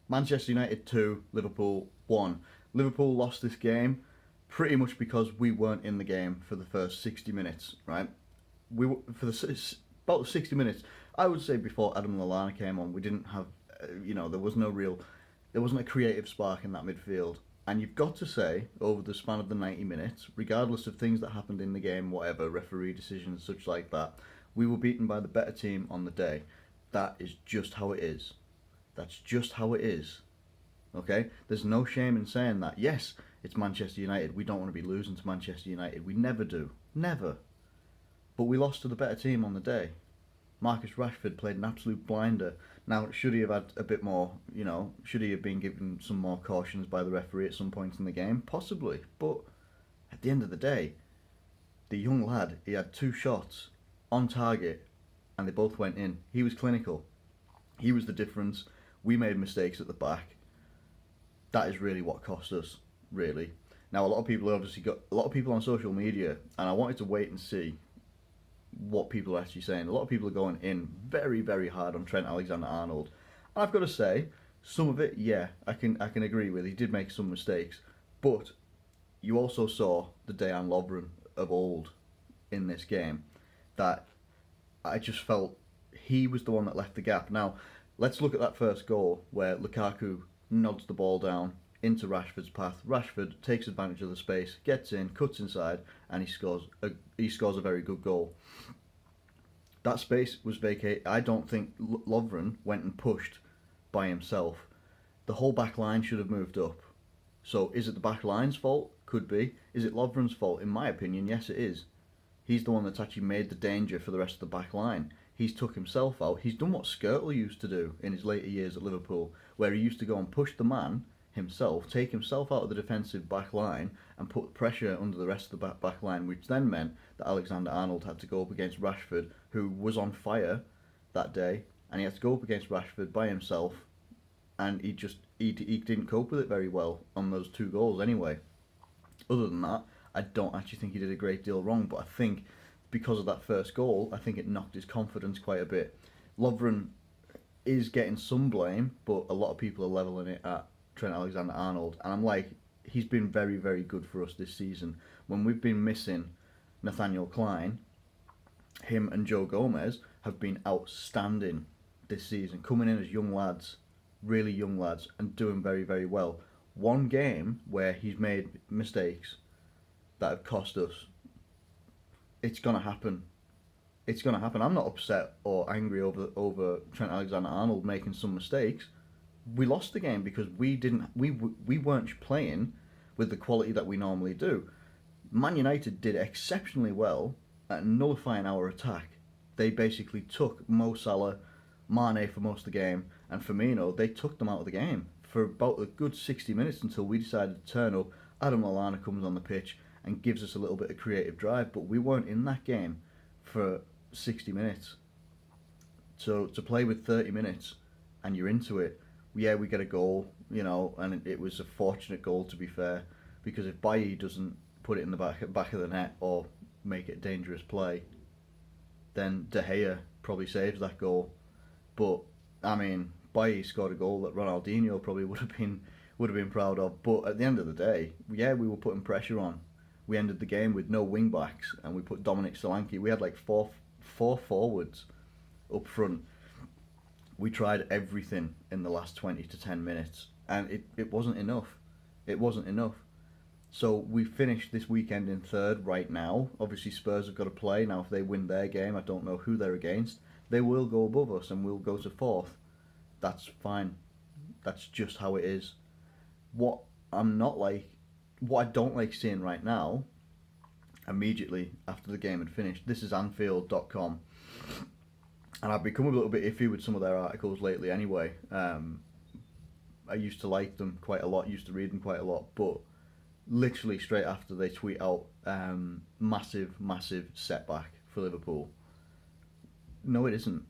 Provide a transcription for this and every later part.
Manchester United 2, Liverpool 1. Liverpool lost this game pretty much because we weren't in the game for the first 60 minutes, right? We were, for the about 60 minutes, I would say before Adam Lallana came on, we didn't have, there was no real, there wasn't a creative spark in that midfield. And you've got to say, over the span of the 90 minutes, regardless of things that happened in the game, whatever, referee decisions, such like that, we were beaten by the better team on the day. That is just how it is. That's just how it is. Okay? There's no shame in saying that. Yes, it's Manchester United. We don't want to be losing to Manchester United. We never do. Never. But we lost to the better team on the day. Marcus Rashford played an absolute blinder. Now, should he have had a bit more, should he have been given some more cautions by the referee at some point in the game? Possibly. But at the end of the day, the young lad, he had 2 shots on target and they both went in. He was clinical. He was the difference. We made mistakes at the back. That is really what cost us, really. Now, a lot of people on social media, and I wanted to wait and see what people are actually saying. A lot of people are going in very, very hard on Trent Alexander-Arnold. And I've got to say, some of it, yeah, I can agree with. He did make some mistakes. But you also saw the Dejan Lovren of old in this game that I just felt he was the one that left the gap. Now, let's look at that first goal where Lukaku nods the ball down into Rashford's path. Rashford takes advantage of the space, gets in, cuts inside, and he scores a very good goal. That space was vacated. I don't think Lovren went and pushed by himself. The whole back line should have moved up. So is it the back line's fault? Could be. Is it Lovren's fault? In my opinion, yes it is. He's the one that's actually made the danger for the rest of the back line. He's took himself out. He's done what Skrtel used to do in his later years at Liverpool, where he used to go and push the man himself, take himself out of the defensive back line and put pressure under the rest of the back line, which then meant that Alexander-Arnold had to go up against Rashford, who was on fire that day, and he had to go up against Rashford by himself, and he didn't cope with it very well on those 2 goals anyway. Other than that, I don't actually think he did a great deal wrong, but I think because of that first goal, I think it knocked his confidence quite a bit. Lovren is getting some blame, but a lot of people are levelling it at Trent Alexander-Arnold, and I'm like, he's been very, very good for us this season. When we've been missing Nathaniel Klein, him and Joe Gomez have been outstanding this season, coming in as young lads, really young lads, and doing very, very well. One game where he's made mistakes that have cost us, it's going to happen. It's going to happen. I'm not upset or angry over Trent Alexander-Arnold making some mistakes. We lost the game because we weren't playing with the quality that we normally do. Man United did exceptionally well at nullifying our attack. They basically took Mo Salah, Mane for most of the game, and Firmino. They took them out of the game for about a good 60 minutes until we decided to turn up. Adam Lallana comes on the pitch and gives us a little bit of creative drive, but we weren't in that game for 60 minutes. So to play with 30 minutes and you're into it, yeah, we get a goal, and it was a fortunate goal, to be fair, because if Bailly doesn't put it in the back of the net or make it a dangerous play, then De Gea probably saves that goal. But I mean, Bailly scored a goal that Ronaldinho probably would have been proud of. But at the end of the day, yeah, we were putting pressure on. We ended the game with no wing backs, and we put Dominic Solanke. We had like four forwards up front. We tried everything in the last 20 to 10 minutes, and it wasn't enough. It wasn't enough. So we finished this weekend in 3rd right now. Obviously Spurs have got to play. Now if they win their game, I don't know who they're against. They will go above us and we'll go to 4th. That's fine. That's just how it is. What I don't like seeing right now, immediately after the game had finished, this is Anfield.com. And I've become a little bit iffy with some of their articles lately anyway. I used to like them quite a lot, used to read them quite a lot, but literally straight after they tweet out massive setback for Liverpool. No, it isn't.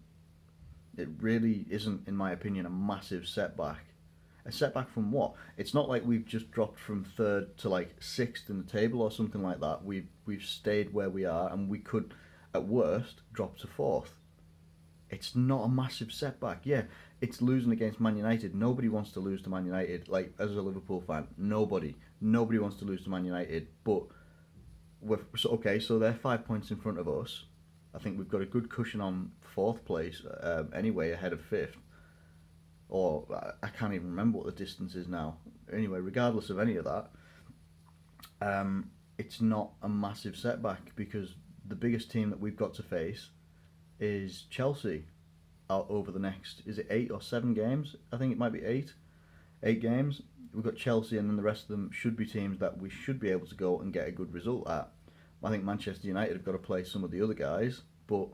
It really isn't, in my opinion, a massive setback. A setback from what? It's not like we've just dropped from 3rd to like 6th in the table or something like that. We've stayed where we are, and we could, at worst, drop to 4th. It's not a massive setback. Yeah, it's losing against Man United. Nobody wants to lose to Man United. Like, as a Liverpool fan, nobody wants to lose to Man United. But so they're 5 points in front of us. I think we've got a good cushion on fourth place, anyway, ahead of fifth. Or I can't even remember what the distance is now. Anyway, regardless of any of that, it's not a massive setback because the biggest team that we've got to face is Chelsea out over the next, is it 8 or 7 games? I think it might be 8 games. We've got Chelsea, and then the rest of them should be teams that we should be able to go and get a good result at. I think Manchester United have got to play some of the other guys, but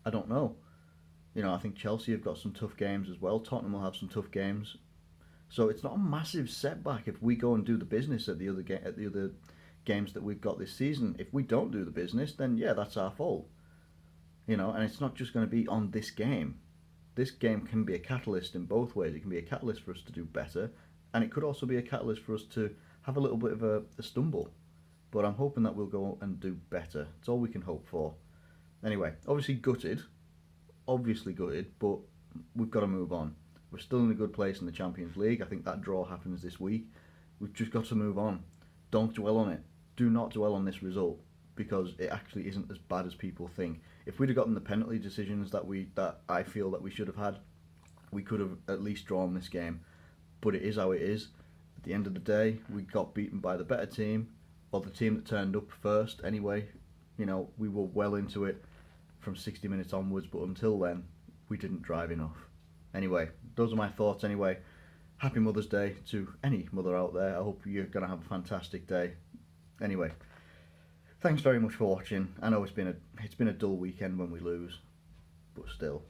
I don't know. I think Chelsea have got some tough games as well. Tottenham will have some tough games. So it's not a massive setback if we go and do the business at the other games that we've got this season. If we don't do the business, then yeah, that's our fault. And it's not just going to be on this game. This game can be a catalyst in both ways. It can be a catalyst for us to do better, and it could also be a catalyst for us to have a little bit of a stumble. But I'm hoping that we'll go and do better. It's all we can hope for. Anyway, obviously gutted, but we've got to move on. We're still in a good place in the Champions League. I think that draw happens this week. We've just got to move on. Don't dwell on it. Do not dwell on this result because it actually isn't as bad as people think. If we'd have gotten the penalty decisions that I feel that we should have had, we could have at least drawn this game. But it is how it is. At the end of the day, we got beaten by the better team, or the team that turned up first anyway. We were well into it from 60 minutes onwards, but until then, we didn't drive enough. Anyway, those are my thoughts anyway. Happy Mother's Day to any mother out there. I hope you're going to have a fantastic day. Anyway, thanks very much for watching. I know it's been a dull weekend when we lose, but still.